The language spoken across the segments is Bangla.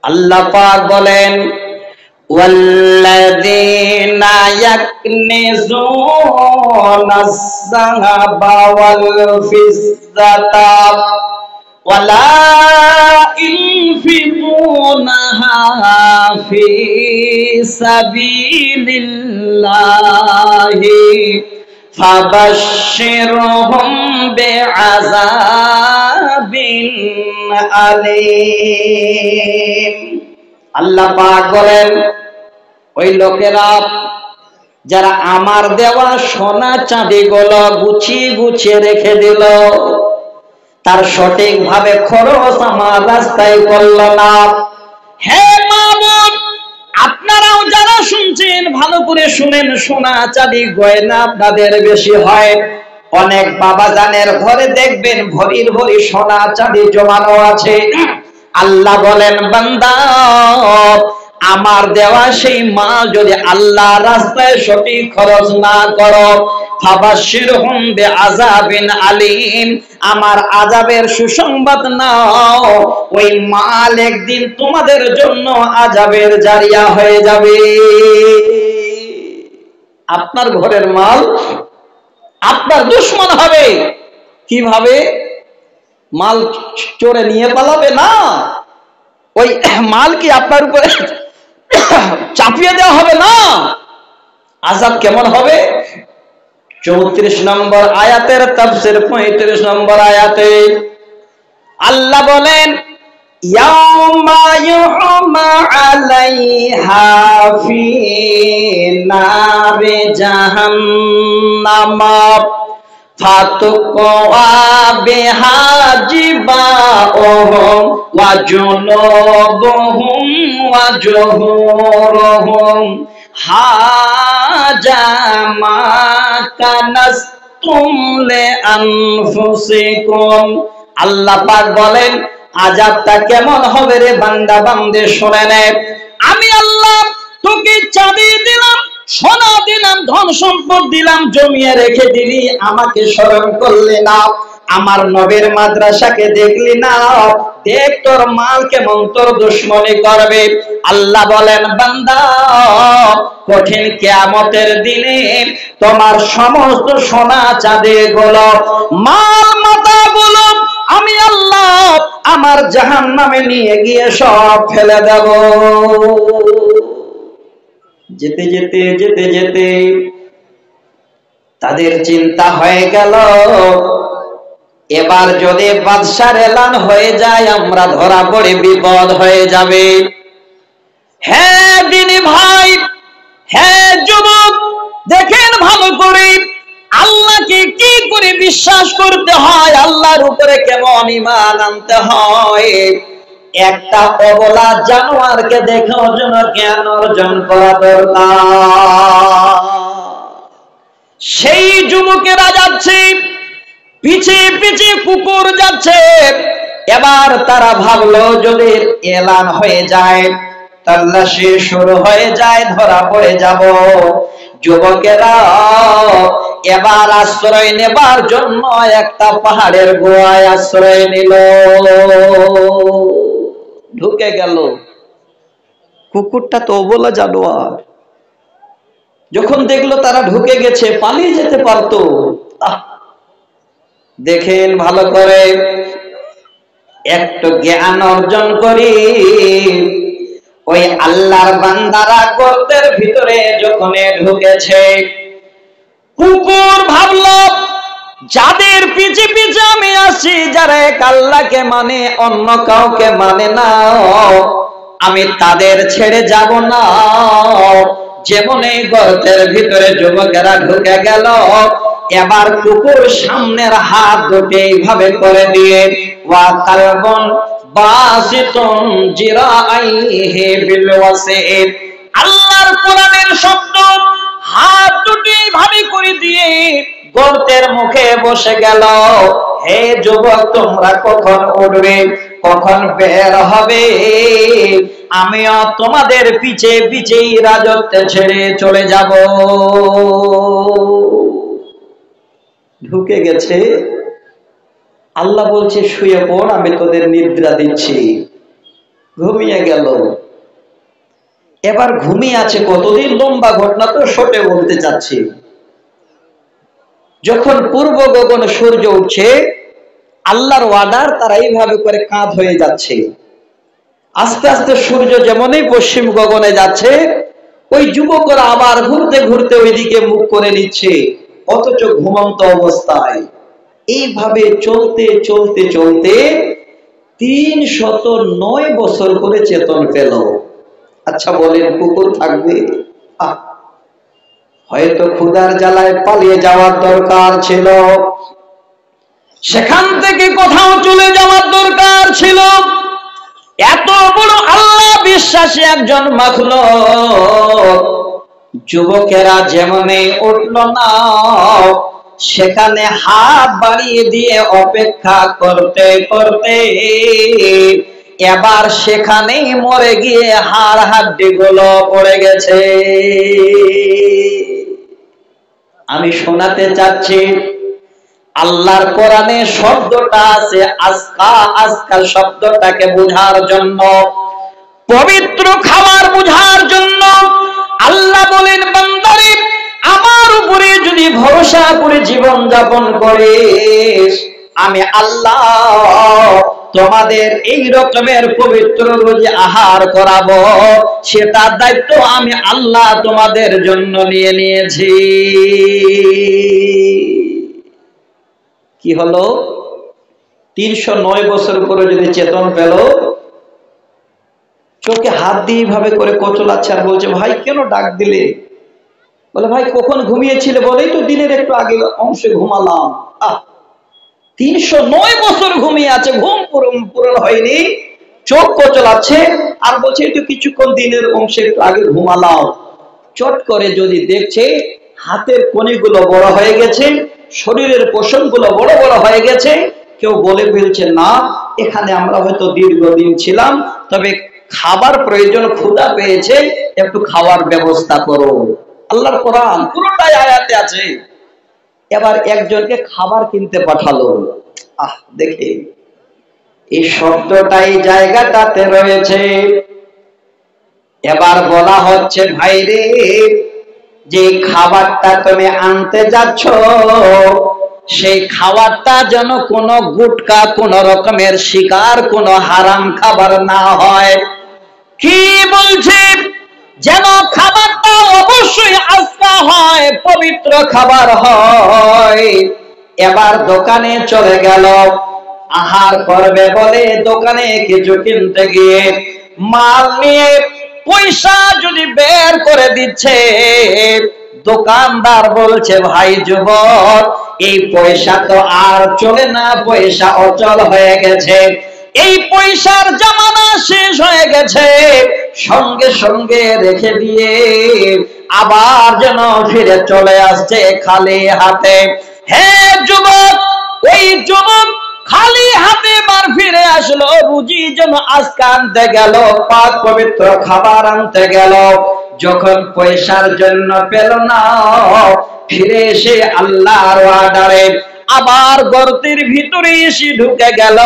আল্লাহ পাক বলেন ওয়াল্লাযীনা ইয়াকনিজুনাস যাহাবা ওয়াল ফিজ্জাতা ওয়ালা ইনফিকুনাহা ফি সাবিলিল্লাহি ফাবাশশিরহুম বিআযাবিন আলীম। আল্লাহ পাক বলেন ওই লোকেরা যারা আমার দেওয়া সোনা চাঁদি গুলো গুছিয়ে গুছিয়ে রেখে দিল, তার সঠিকভাবে খরচ আমার রাস্তায় করল না। হে মামুন, আপনারাও যারা শুনছেন ভালো করে শুনেন, সোনা চাঁদি গয়না আপনাদের বেশি হয়। অনেক বাবাজানের ঘরে দেখবেন ভরির ভরি সোনা চাঁদি জমানো আছে। আল্লাহ বলেন বান্দা, আমার দেওয়া সেই মাল যদি আল্লাহর রাস্তায় সঠিক খরচ না করো, ফাবাশশিরহুম বিআযাবিন আলীম, আমার আযাবের সুসংবাদ নাও। ওই মাল একদিন তোমাদের জন্য আযাবের জারিয়া হয়ে যাবে। আপনার ঘরের মাল আপনার দুশমন হবে। কিভাবে? মাল চোরে নিয়ে পালাবে না, ওই মাল কি আপনার উপরে চাপিয়ে দেওয়া হবে না। আযাব কেমন হবে? 34 নম্বর আয়াতের তাফসীর 35 নম্বর আয়াতে আল্লাহ বলেন ইয়াউমা ইউহমা আলাইহা ফি নারি জাহান্নাম ফাতুকওয়া বিহা জিবাউহুম ওয়া জুনুবুহুম ওয়া জুহুরুহুম হাজা মা কানাসতুম লিআনফুসিকুম। আল্লাহ পাক বলেন আযাবটা কেমন হবে রে বান্দা বান্দে শুনে নে। আমি আল্লাহ তোকে চাঁদি দিলাম, সোনা দিলাম, ধন সম্পদ দিলাম, জমিয়ে রেখে দিলি, আমাকে স্মরণ করলি না। আমার নবীর মাদ্রাসাকে দেখলি না, দেখ তোর মাল কেমন তোর দুশমনি করবে। আল্লাহ বলেন বান্দা, কঠিন কিয়ামতের দিনে তোমার সমস্ত সোনা চাঁদি গুলো, মাল মাতা গুলো আমি আল্লাহ আমার জাহান্নামে নিয়ে গিয়ে সব ফেলে দেব। যেতে যেতে যেতে যেতে তাদের চিন্তা হয়ে গেল, এবার যদি বাদশার এলান হয়ে যায় আমরা ধরা পড়ে বিপদ হয়ে যাবে। হ্যাঁ দিনী ভাই, হ্যাঁ যুবক, দেখেন ভালো করে আল্লাহকে কি করে বিশ্বাস করতে হয়, আল্লাহর উপরে কেমন ঈমান আনতে হয়। একটা অবলা জানোয়ারকে দেখে জন্য জ্ঞান অর্জন করা দরকার। সেই যুবকেরা যাচ্ছে, পিছে পিছে কুকুর যাচ্ছে। এবার তারা ভাবলো যদি এলান হয়ে যায়, তল্লাশি শুরু হয়ে যায়, ধরা পড়ে যাব। যুবকেরা এবার আশ্রয় নেবার জন্য একটা পাহাড়ের গোড়ায় আশ্রয় নিল। ঢুকে গেল। কুকুরটা তো অবলা জানোয়ার, যখন দেখলো তারা ঢুকে গেছে পালিয়ে যেতে পারতো। দেখেন ভালো করে, একটু জ্ঞান অর্জন করি। ওই আল্লাহর বান্দারা গর্তের ভিতরে যখন ঢুকেছে, কুকুর ভাবলো যাদের পিছে পিছে আমি আসি, যারা এক আল্লাহকে মানে অন্য কাউকে মানে না, আমি তাদের ছেড়ে যাব না। যেমন এই গর্তের ভিতরে যুবকেরা ঢুকে গেল, এবার কুকুর সামনের হাত দুটি এইভাবে করে দিয়ে ওয়া কালবুন বাসিতুন জিরাআইহি বিল ওয়াসিদ, আল্লাহর কোরআনের শব্দ, হাত দুটি এইভাবে করে দিয়ে গর্তের মুখে বসে গেল। হে যুবক, তোমরা কখন উঠবে, কখন বের হবে? আমিও তোমাদের পিছে পিছেই রাজত্ব ছেড়ে চলে যাব। ঢুকে গেছে। আল্লাহ বলছে শুয়ে পড়, আমি তোদের নিদ্রা দিচ্ছি। ঘুমিয়ে গেল। এবার ঘুমিয়ে আছে কতদিন, লম্বা ঘটনা তো শর্টে বলতে চাচ্ছি। যখন পূর্ব গগনে সূর্য উঠছে, আল্লাহর ওয়াদার তারা এইভাবে করে কাঁধ হয়ে যাচ্ছে। আস্তে আস্তে সূর্য যেমনই পশ্চিম গগনে যাচ্ছে, ওই যুবকরা আবার ঘুরতে ঘুরতে ওইদিকে মুখ করে নিচ্ছে, অথচ ঘুমন্ত অবস্থায়। এইভাবে চলতে চলতে চলতে ৩০৯ বছর করে চেতন পেল। আচ্ছা বলেন, কুকুর থাকবে? হয়তো ক্ষুধার জ্বালায় পালিয়ে যাওয়ার দরকার ছিল, সেখান থেকে কোথাও চলে যাওয়ার দরকার ছিল। এত বড় আল্লাহ বিশ্বাসী একজন মাখলুক, যুবকেরা যেমনে উঠল না, সেখানে হাত বাড়িয়ে দিয়ে অপেক্ষা করতে করতে এবার সেখানেই মরে গিয়ে হাড় হাড্ডি গুলো পড়ে গেছে। আমি শোনাতে চাচ্ছি, আল্লাহর কোরআনে শব্দটা আছে আজকা, আজকা শব্দটাকে বোঝার জন্য, পবিত্র খাবার বোঝার জন্য। আল্লাহ বলেন, বান্দারে আমার উপরে যদি ভরসা করে জীবন যাপন করিস, আমি আল্লাহ তোমাদের এই রকমের পবিত্র রোজে আহার করাবো, সেটার দায়িত্ব আমি আল্লাহ তোমাদের জন্য নিয়ে নিয়েছি। কি হলো? ৩০৯ বছর পরে যদি চেতন পেল, চোখে হাত দিয়ে ভাবে করে কচলাচ্ছে আর বলছে, ভাই কেন ডাক দিলে? বলে, ভাই কখন ঘুমিয়েছিলে? বলেই তো দিনের একটু আগে অংশে ঘুমালাম। ৩০৯ বছর ঘুমিয়ে আছে, ঘুম পূরণ হয়নি, চোখ কচলাচ্ছে আর বলছে একটু কিছুক্ষণ দিনের অংশে একটু আগে ঘুমালাম। চট করে যদি দেখছে হাতের কণিগুলো বড় হয়ে গেছে, শরীরের পোষণগুলো বড় বড় হয়ে গেছে, কেউ বলে ফেলছে, না এখানে আমরা হয়তো দীর্ঘদিন ছিলাম, তবে খাবার প্রয়োজন, ক্ষুধা পেয়েছে, একটু খাওয়ার ব্যবস্থা করো। আল্লাহর কোরআন পুরোটাই আয়াতে আছে। এবার একজনকে খাবার কিনতে পাঠালো। দেখে এই শব্দটাই জায়গাটাতে রয়েছে। এবার বলা হচ্ছে, ভাই রে, যে খাবারটা তুমি আনতে যাচ্ছ, সেই খাবারটা যেন কোনো গুটকা, কোন রকমের শিকার, কোন হারাম খাবার না হয়। কি বলছে? যেন খাবারটা অবশ্যই আজকা হয়, পবিত্র খাবার হয়। এবার দোকানে চলে গেল, আহার করবে বলে দোকানে কিছু কিনতে গিয়ে মাল নিয়ে পয়সা যদি বের করে দিচ্ছে, দোকানদার বলছে, ভাই যুবক, এই পয়সা তো আর চলে না, পয়সা অচল হয়ে গেছে, এই পয়সার জামানা শেষ হয়ে গেছে। সঙ্গে সঙ্গে রেখে দিয়ে আবার যেন ফিরে চলে আসছে খালি হাতে। হে যুবক, ওই যুবক খালি হাতে বার ফিরে আসলো, রুজি যেন আজকে আনতে গেল, পাক পবিত্র খাবার আনতে গেল, যখন পয়সার জন্য পেল না, ফিরে এসে আল্লাহর ওয়াদারে আবার গর্তের ভিতরে এসে ঢুকে গেল।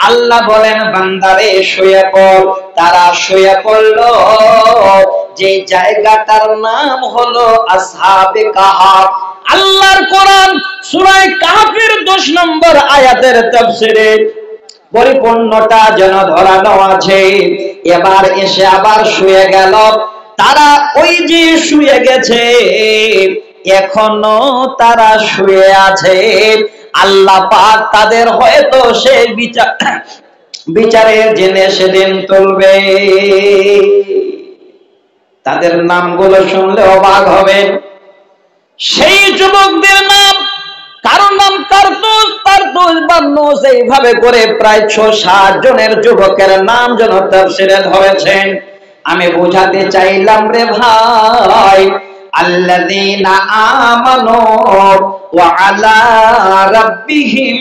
আল্লাহ বলেন, বান্দারে শুয়ে পড়। তারা শুয়ে পড়ল। যে জায়গাটার নাম হলো আসহাবে কাহাফ। আল্লাহর কোরআন সূরা কাহফের 10 নম্বর আয়াতের তাফসীরে পরিপূর্ণটা যেন ধরানো আছে। এবার এসে আবার শুয়ে গেল। তারা ওই যে শুয়ে গেছে, এখনো তারা শুয়ে আছে। আল্লাহ পাক তাদের হয়তো সেই বিচারের জেনে সেদিন তুলবে। তাদের নামগুলো শুনলে অবাক হবেন। সেই যুবকদের নাম, কারোর নাম কারতুস, তারতুস, বান্নুস, এইভাবে করে প্রায় 6-7 জনের যুবকের নাম যেন তাফসীরে ধরেছেন। আমি বোঝাতে চাইলাম রে ভাই, আল্লাযীনা আমানু ওয়া আলা রাব্বিহিম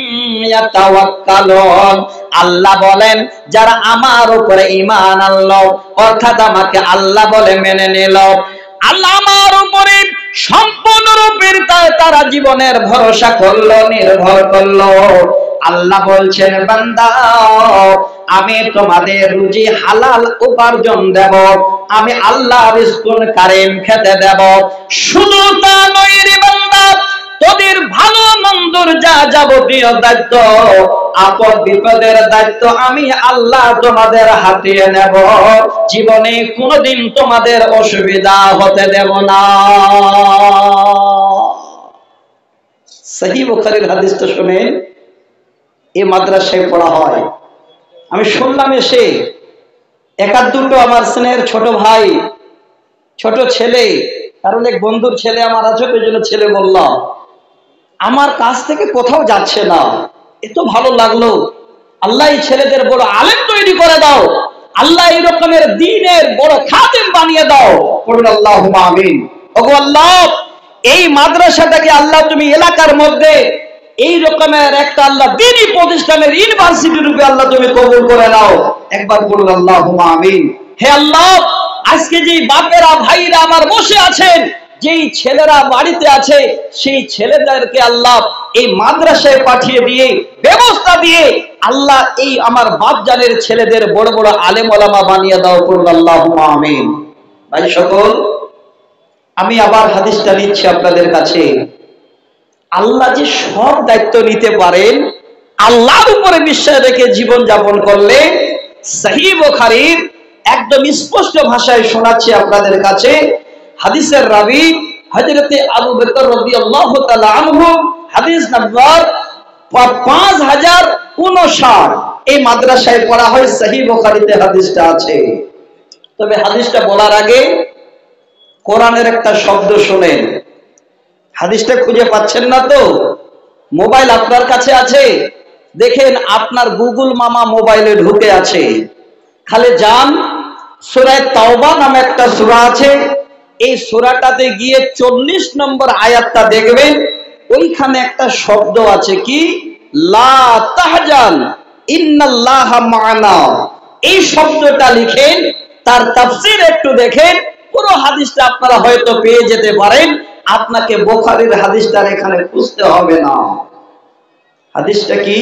ইয়াতাওয়াক্কালুন। আল্লাহ বলেন, যারা আমার উপরে ঈমান আনলো, অর্থাৎ আমাকে আল্লাহ বলে মেনে নিল, আল্লাহ আমার উপরে সম্পূর্ণরূপে তারা জীবনের ভরসা করলো, নির্ভর করলো। আল্লাহ বলছেন, বান্দা আমি তোমাদের রুজি হালাল উপার্জন দেব, আমি আল্লাহ রিজকুন কারীম খেতে দেব। শুধু তা নয় রে বান্দা, তোদের ভালো মন্দর যা যাবতীয় দায়িত্ব, আপদ বিপদের দায়িত্ব আমি আল্লাহ তোমাদের হাতিয়ে নেব। জীবনে কোনোদিন তোমাদের অসুবিধা হতে দেব না। সহিহ বুখারীর হাদিসটা শুনেন, এই মাদ্রাসায় পড়া হয়। আমি শুনলাম এসে একাধ দুটো আমার স্নেহের ছোট ভাই, ছোট ছেলে, কারণ এক বন্ধুর ছেলে আমার আছে, ওই জন্য ছেলে বললাম, আমার কাছ থেকে কোথাও যাচ্ছে না। এত ভালো লাগলো। আল্লাহ এই ছেলেদের বড় আলেম তৈরি করে দাও, আল্লাহ এই রকমের দ্বীনের বড় খাদেম বানিয়ে দাও। বলুন আল্লাহুম্মা আমিন। ওগো আল্লাহ, এই মাদ্রাসাটাকে আল্লাহ তুমি এলাকার মধ্যে এই রকমের একটা আল্লাহ দ্বীনি প্রতিষ্ঠানের ইউনিভার্সিটি রূপে আল্লাহ তুমি কবুল করে নাও। একবার বলুন আল্লাহুম্মা আমিন। হে আল্লাহ, আজকে যে বাপেরা ভাইরা আমার বসে আছেন, যেই ছেলেরা বাড়িতে আছে, সেই ছেলেদেরকে আল্লাহ এই মাদ্রাসায় পাঠিয়ে দিয়ে ব্যবস্থা দিয়ে আল্লাহ এই আমার বাপজানের ছেলেদের বড় বড় আলেম ওলামা বানিয়ে দাও। করুন আল্লাহুম্মা আমিন। ভাই সকল, আমি আবার হাদিসটা নিচ্ছি আপনাদের কাছে। আল্লাহ যে সব দায়িত্ব নিতে পারেন, আল্লাহর উপরে বিশ্বাস রেখে জীবন যাপন করলে, সহিহ বুখারীর একদম স্পষ্ট ভাষায় শোনাচ্ছি আপনাদের কাছে। হাদিসের রাবী হযরতে আবু বকর রাদিয়াল্লাহু তাআলা আনহু, হাদিস নাম্বার 5059। এই মাদ্রাসায় পড়া হয়, সহিহ বুখারীতে হাদিসটা আছে। তবে হাদিসটা বলার আগে কোরআনের একটা শব্দ শুনেন। হাদিসটা খুঁজে পাচ্ছেন না তো? মোবাইল আপনার কাছে আছে, দেখেন আপনার গুগল মামা মোবাইলে ঢুকে আছে। খালি যান, সূরা তাওবা নামে একটা সূরা আছে, এই সূরাটাতে গিয়ে 40 নম্বর আয়াতটা দেখবেন। ওইখানে একটা শব্দ আছে, কি? লা তাহজান ইন্নাল্লাহা মা'ানা। এই শব্দটা লিখেন, তার তাফসীর একটু দেখেন, পুরো হাদিসটা আপনারা হয়তো পেয়ে যেতে পারেন। আপনাকে বুখারীর হাদিসটার এখানে খুঁজতে হবে না। হাদিসটা কি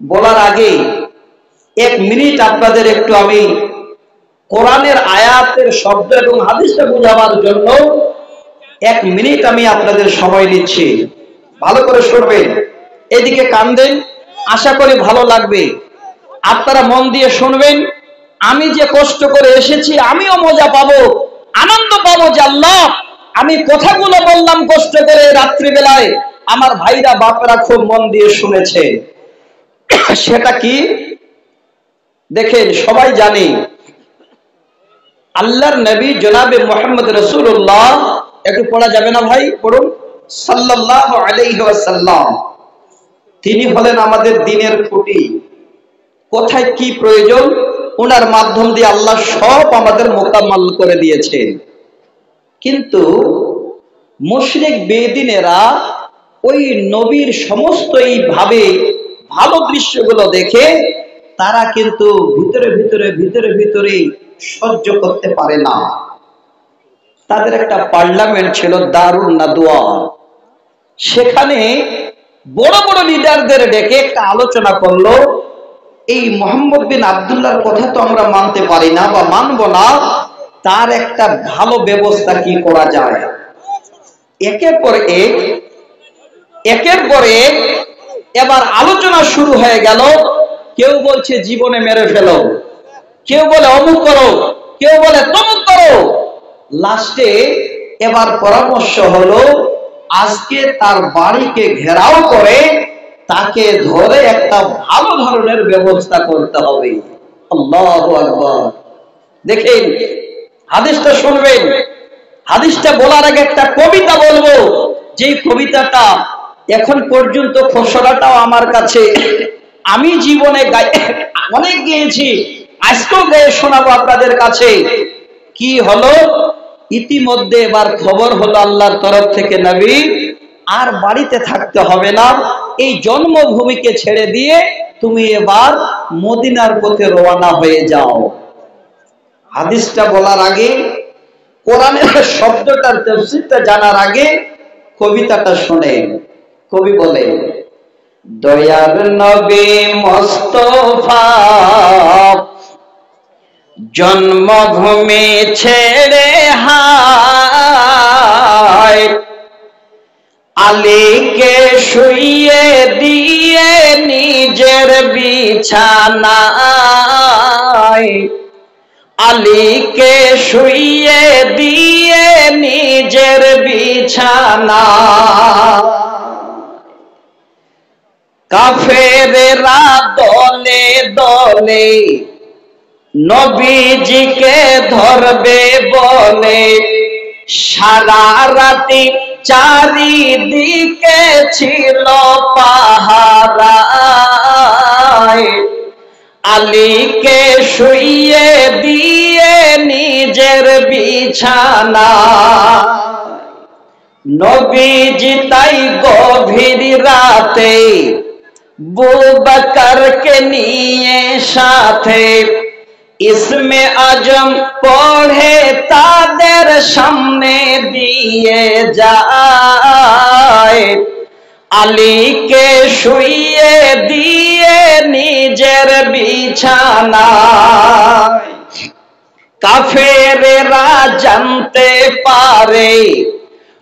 বলার আগে 1 মিনিট আপনাদের একটু আমি কোরআনের আয়াতের শব্দ এবং হাদিসটা বোঝাবার জন্য 1 মিনিট আমি আপনাদের সময় নিচ্ছি। ভালো করে শুনবেন, এদিকে কান দেন, আশা করি ভালো লাগবে। আপনারা মন দিয়ে শুনবেন। আমি যে কষ্ট করে এসেছি, আমিও মজা পাবো, আনন্দ পাবো যে আল্লাহ, আমি কথাগুলো বললাম কষ্ট করে রাত্রিবেলায়, আমার ভাইরা বাপরা খুব মন দিয়ে শুনেছে। সেটা কি দেখেন, সবাই জানে আল্লাহর নবী জনাবে মুহাম্মদ রাসূলুল্লাহ, একটু পড়া যাবে না ভাই? পড়ুন। সাল্লাল্লাহু আলাইহি ওয়াসাল্লাম, তিনি হলেন আমাদের দ্বীনের খুঁটি। কোথায় কি প্রয়োজন, ওনার মাধ্যম দিয়ে আল্লাহ সব আমাদের মোকাম্মল করে দিয়েছেন। কিন্তু মুশরিক বেদিনেরা ওই নবীর সমস্ত এইভাবে ভালো দৃশ্যগুলো দেখে তারা কিন্তু ভিতরে ভিতরে সহ্য করতে পারে না। তাদের একটা পার্লামেন্ট ছিল, দারুন নাদওয়া। সেখানে বড় বড় লিডারদের ডেকে একটা আলোচনা করলো, এই মুহাম্মদ বিন আব্দুল্লাহর কথা তো আমরা মানতে পারি না বা মানব না, তার একটা ভালো ব্যবস্থা কি করা যায়। একের পর এক এবার আলোচনা শুরু হয়ে গেল। কেউ বলছে জীবনে মেরে ফেলো, কেউ বলে অমুক করো, কেউ বলে তমুক করো। লাস্টে এবার পরামর্শ হলো, আজকে তার বাড়িকে ঘেরাও করে তাকে ধরে একটা ভালো ধরনের ব্যবস্থা করতে হবে। আল্লাহু আকবার। দেখেন হাদিসটা শুনবেন। হাদিসটা বলার আগে একটা কবিতা বলবো, যেই কবিতাটা এখন পর্যন্ত খসড়াটাও আমার কাছে, আমি জীবনে অনেক গেয়েছি, আজকেও গেয়ে শোনাবো আপনাদের কাছে। কি হলো, ইতিমধ্যে এবার খবর হলো আল্লাহর তরফ থেকে, নবী আর বাড়িতে থাকতে হবে না, এই জন্মভূমিকে ছেড়ে দিয়ে তুমি এবার মদিনার পথে রওনা হয়ে যাও। হাদিসটা বলার আগে, কোরআনের শব্দটার তাফসীরটা জানার আগে কবিতাটা শুনেন। কবি বলে, দয়ার নবী মুস্তাফা জন্মভূমি ছেড়ে হায় আলীকে শুইয়ে দিয়ে নিজের বিছানায় আলীকে শুইয়ে দিয়ে নিজের বিছানায় কাফেররা দলে দলে নবীজিকে ধরবে বলে সারা রাতি চারিদিকে ছিল পাহারায় আলীকে শুইয়ে দিয়ে নিজের বিছানা নবীজি তাই গভীর রাতে আবু বকরকে নিয়ে সাথে ইসমে আজম পড়ে তাদের সামনে দিয়ে যায় আলীকে শুইয়ে দিয়ে নিজের বিছানায় কাফেররা জানতে পারে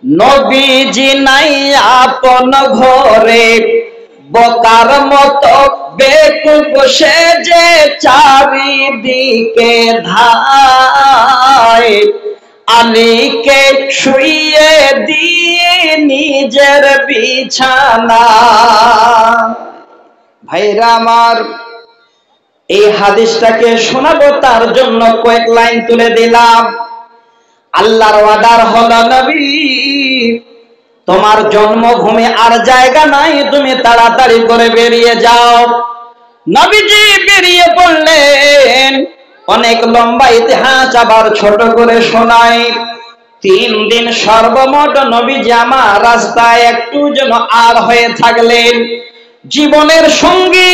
নবীজি নাই আপন ঘরে বোকার মতো বেকুব সেজে চারিদিকে ধায় আলীকে শুইয়ে দিয়ে নিজের বিছানা ভাইরা আমার এই হাদিসটাকে শোনাবো তার জন্য কয়েক লাইন তুলে দিলাম আল্লাহর ওয়াদার হলো নবী তোমার জন্মভূমি আর জায়গা নাই তুমি তাড়াতাড়ি করে বেরিয়ে যাও নবীজি বেরিয়ে পড়লেন অনেক লম্বা ইতিহাস আবার ছোট করে শোনাই 3 দিন সর্বমোট নবীজি আমার রাস্তায় একটু যেন আর হয়ে থাকলেন জীবনের সঙ্গী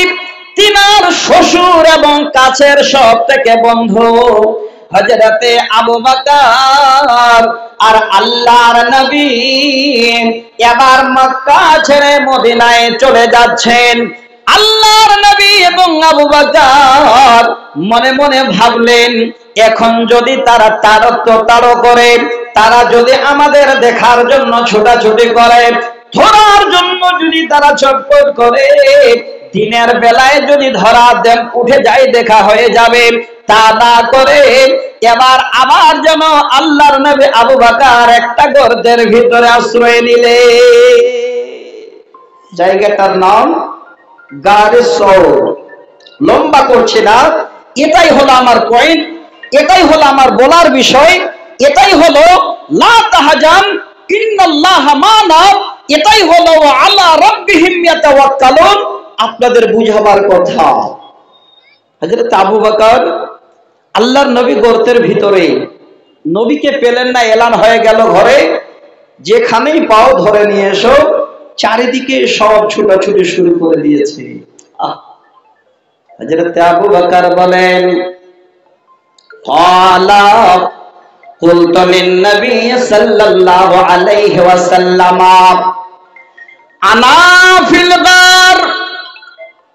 তিনার শ্বশুর এবং কাছের সব থেকে বন্ধু হযরতে আবু বকর আর আল্লাহর নবী এবার মক্কা ছেড়ে মদিনায় চলে যাচ্ছেন আল্লাহর নবী এবং আবু বকর মনে মনে ভাবলেন এখন যদি তারা তাড়ো করে তারা যদি আমাদের দেখার জন্য ছোটাছুটি করে ধরার জন্য যদি তারা ছটফট করে দিনের বেলায় যদি ধরা দেন উঠে যায় দেখা হয়ে যাবে তা না করে এবার আবার যেন আল্লাহর নবী আবু বকর একটা গর্তের ভিতরে আশ্রয় নিলে জায়গাটার নাম গারে সৌর লম্বা করছে না এটাই হলো আমার পয়েন্ট এটাই হলো আমার বলার বিষয় এটাই হলো লা তাহজান ইন্নাল্লাহা মা'না এটাই হলো আলা রাব্বিহিম ইয়াতাওয়াক্কালুন আপনাদের বুঝাবার কথা হযরত আবু বকর আল্লাহর নবী গর্তের ভিতরে নবীকে পেলেন না এলান হয়ে গেল ঘরে যেখানেই পাও ধরে নিয়ে এসো চারিদিকে সব ছুটাছুটি শুরু করে দিয়েছে হযরত আবু বকর বলেন ক্বালা কুলতু লিন-নবী সাল্লাল্লাহু আলাইহি ওয়াসাল্লাম আনা ফিল গার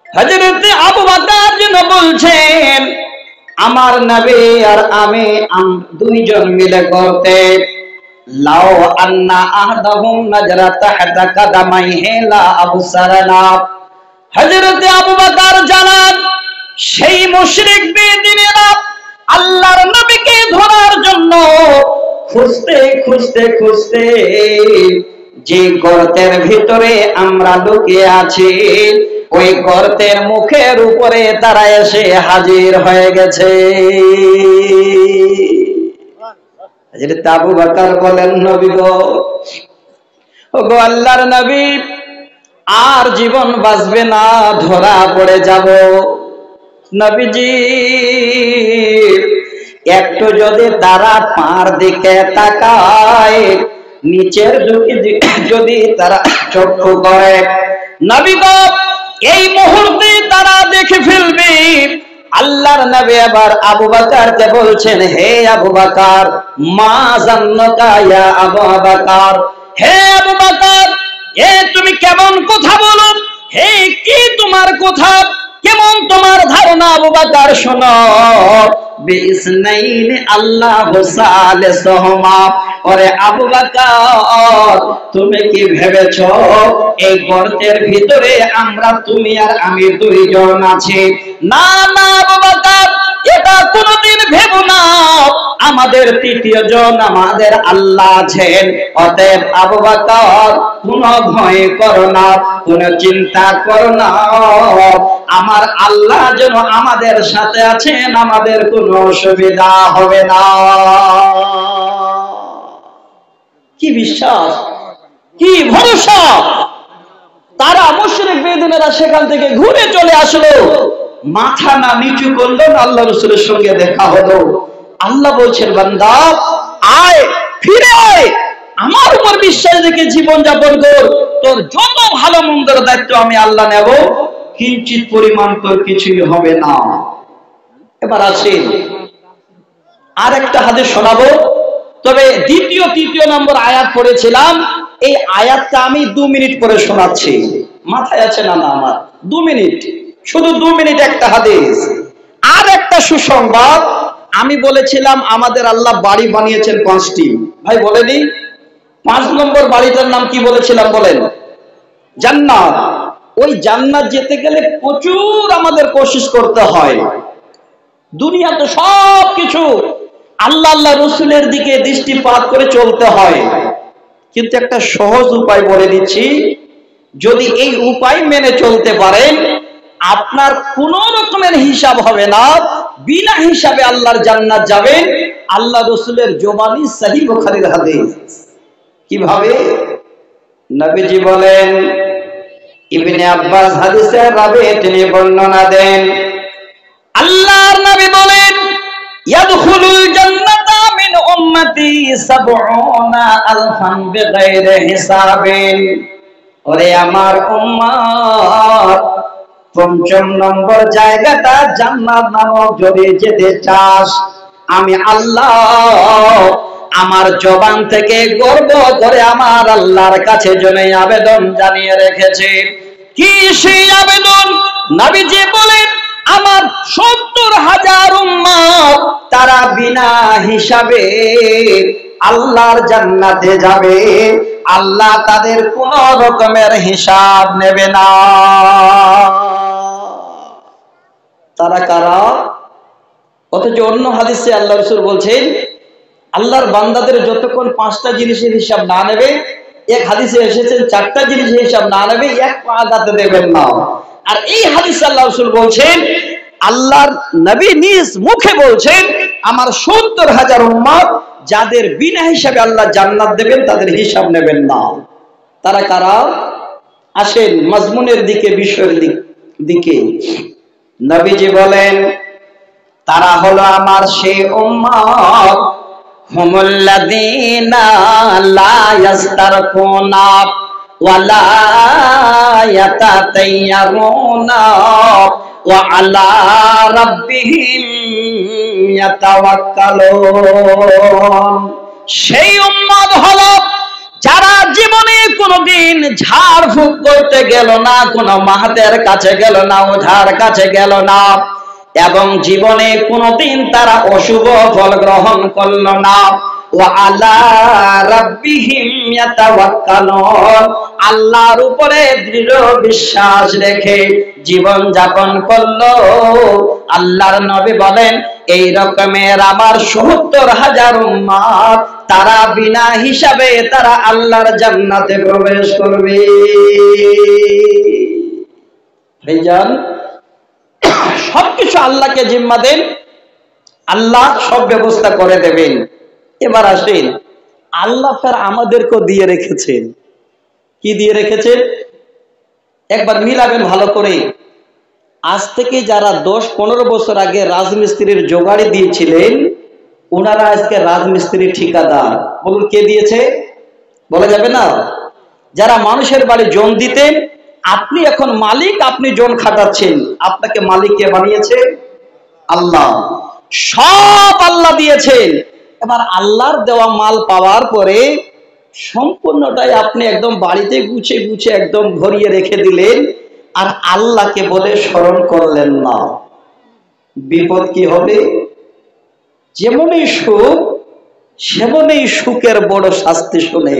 হযরত আবু বকর যেন বলছেন আমার নবী আর আমি দুইজন মিলে গর্তে লাউ আন্না আহদাহুম নাজরা তাহতা কাদামাইহি লা আবসারনা হযরত আবু বকর জানান সেই মুশরিক বেদিনেরা আল্লাহর নবীকে ধরার জন্য খুঁজতে খুঁজতে খুঁজতে যে গর্তের ভিতরে আমরা লুকিয়ে আছি ওই গর্তের মুখের উপরে তারা এসে হাজির হয়ে গেছে হযরত আবু বকর বলেন নবী গো ওগো আল্লাহর নবী আর জীবন বাঁচবে না ধরা পড়ে যাব নবীজি একটু যদি তারা পার দিকে তাকায় নিচের দিকে যদি তারা চক্ষু করে নবী গো এই মুহূর্তে তারা দেখে ফেলবে আল্লাহর নবী আবার আবু বকরকে বলছেন হে আবু বকর মা জান্নাকা ইয়া আবু বকর হে আবু বকর এ তুমি কেমন কথা বলো হে কি তোমার কথা, কেমন তোমার ধারণা আবু বকর শোনো, বিইসনাইনি আল্লাহু সালিসুহুমা, ওরে আবু বকর তুমি কি ভেবেছো এই গর্তের ভিতরে আমরা তুমি আর আমি দুইজন আছি? না না আবু বকর, এটা কোনোদিন ভেবো না, আমাদের তৃতীয় জন আমাদের আল্লাহ আছেন। অতএব আবু বকর কোনো ভয় করো না, কোনো চিন্তা করো না, আমার আল্লাহ যেন আমাদের সাথে আছেন, আমাদের কোনো অসুবিধা হবে না। কি বিশ্বাস, কি ভরসা! তারা মুশরিক বেদিনেরা সেখান থেকে ঘুরে চলে আসলো, মাথা না নিচু করলো না, আল্লাহ রাসূলের সঙ্গে দেখা হলো। আল্লাহ বলছেন বান্দা আয়, ফিরে আয়, আমার উপর বিশ্বাস রেখে জীবন যাপন কর, তোর যত ভালো মন্দের দায়িত্ব আমি আল্লাহ নেব, কিঞ্চিত পরিমাণ তোর কিছুই হবে না। এবার আসেন আর একটা হাদিস শোনাবো, তবে দ্বিতীয় তৃতীয় নম্বর আয়াত পড়েছিলাম, এই আয়াতটা আমি 2 মিনিট করে শোনাচ্ছি, মাথায় আছে না? না আমার 2 মিনিট, শুধু 2 মিনিট একটা হাদিস। আর একটা সুসংবাদ, আমি বলেছিলাম আমাদের আল্লাহ বাড়ি বানিয়েছেন 5টি, ভাই বলে দিই 5 নম্বর বাড়িটার নাম কি বলেছিলাম বলেন? জান্নাত। ওই জান্নাত যেতে গেলে প্রচুর আমাদের কোশিশ করতে হয়। দুনিয়াতে সব কিছু আল্লাহ আল্লাহ রসুলের দিকে দৃষ্টিপাত করে চলতে হয়, কিন্তু একটা সহজ উপায় বলে দিচ্ছি, যদি এই উপায় মেনে চলতে পারেন আপনার কোন রকমের হিসাব হবে না, বিনা হিসাবে আল্লাহর জান্নাত যাবেন। আল্লাহ রসুলের জবানি সহিহ বুখারীর হাদিস। কিভাবে? নবীজি বলেন, ইবনে আব্বাস হাদিসের রাবি তিনি বর্ণনা দেন, আল্লাহর নবী বলেন, ইয়াদখুলুল জান্নাতা মিন উম্মতি ৭০,০০০ বিগাইরি হিসাবিন। ওরে আমার উম্মত, ৫ম নম্বর জায়গাটা জান্নাত নামক যদি যেতে চাস, আমি আল্লাহ আমার জবান থেকে গর্ব করে আমার আল্লাহর কাছে জন্য আবেদন জানিয়ে রেখেছি। কি সেই আবেদন? নবীজি বলেন, আমার ৭০,০০০ উম্মত তারা বিনা হিসাবে আল্লাহর জান্নাতে যাবে, আল্লাহ তাদের কোন রকমের হিসাব নেবে না। তারা কারা? অথচ অন্য হাদিসে আল্লাহ রাসূল বলছেন, আল্লাহর বান্দাদের যতক্ষণ 5টা জিনিসের হিসাব না নেবে, এক হাদিসে এসেছেন 4টা জিনিসের হিসাব না নেবে, এক পা আগাতে দেবেন না। আর এই হাদিসে আল্লাহ রাসূল বলছেন, আল্লাহর নবী নিজ মুখে বলছেন, আমার ৭০,০০০ উম্মত যাদের বিনা হিসাবে আল্লাহ জান্নাত দেবেন, তাদের হিসাব নেবেন না। তারা কারা? আসেন মাজমুনের দিকে, বিষয়ের দিকে। নবীজি বলেন, তারা হলো আমার সেই উম্মত, হুমুল্লাযীনা লা ইস্তারকুনা ওয়া লা ইয়াতাতায়্যারুনা ওয়া আলা রাব্বিহিম ইয়াতাওয়াক্কালুন। সেই উম্মত হলো যারা জীবনে কোনোদিন ঝাড়ফুঁক করতে গেল না, কোনো মাহাতের কাছে গেল না, ওঝার কাছে গেল না, এবং জীবনে কোনোদিন তারা অশুভ ফল গ্রহণ করল না। ওয়া আলা রাব্বিহিম ইয়াতাওয়াক্কালুন, আল্লাহর উপরে দৃঢ় বিশ্বাস রেখে জীবন যাপন করলো। আল্লাহর নবী বলেন, এই রকমের আমার ৭০,০০০ উম্মত তারা বিনা হিসাবে তারা আল্লাহর জান্নাতে প্রবেশ করবে। ভাইজান, সবকিছু আল্লাহকে জিম্মা দেন, আল্লাহ সব ব্যবস্থা করে দেবেন। এবার আসেন, আল্লাহ ফের আমাদেরকেও দিয়ে রেখেছেন। কি দিয়ে রেখেছেন? একবার মিলাবেন ভালো করে। আজ থেকে যারা 10-15 বছর আগে রাজমিস্ত্রির জোগাড়ি দিয়েছিলেন, ওনারা আজকে রাজমিস্ত্রির ঠিকাদার। বলুন কে দিয়েছে? বলা যাবে না? যারা মানুষের বাড়ি জন দিতেন, আপনি এখন মালিক, আপনি জন খাটাচ্ছেন, আপনাকে মালিক কে বানিয়েছে? আল্লাহ। সব আল্লাহ দিয়েছেন। এবার আল্লাহর দেওয়া মাল পাওয়ার পরে সম্পূর্ণটাই আপনি একদম বাড়িতে গুছিয়ে একদম ভরিয়ে রেখে দিলেন। আর আল্লাহকে বলে স্মরণ করলেন না, বিপদ কি হবে? যেমনই সুখ সেমনই সুখের বড় শাস্তি শুনে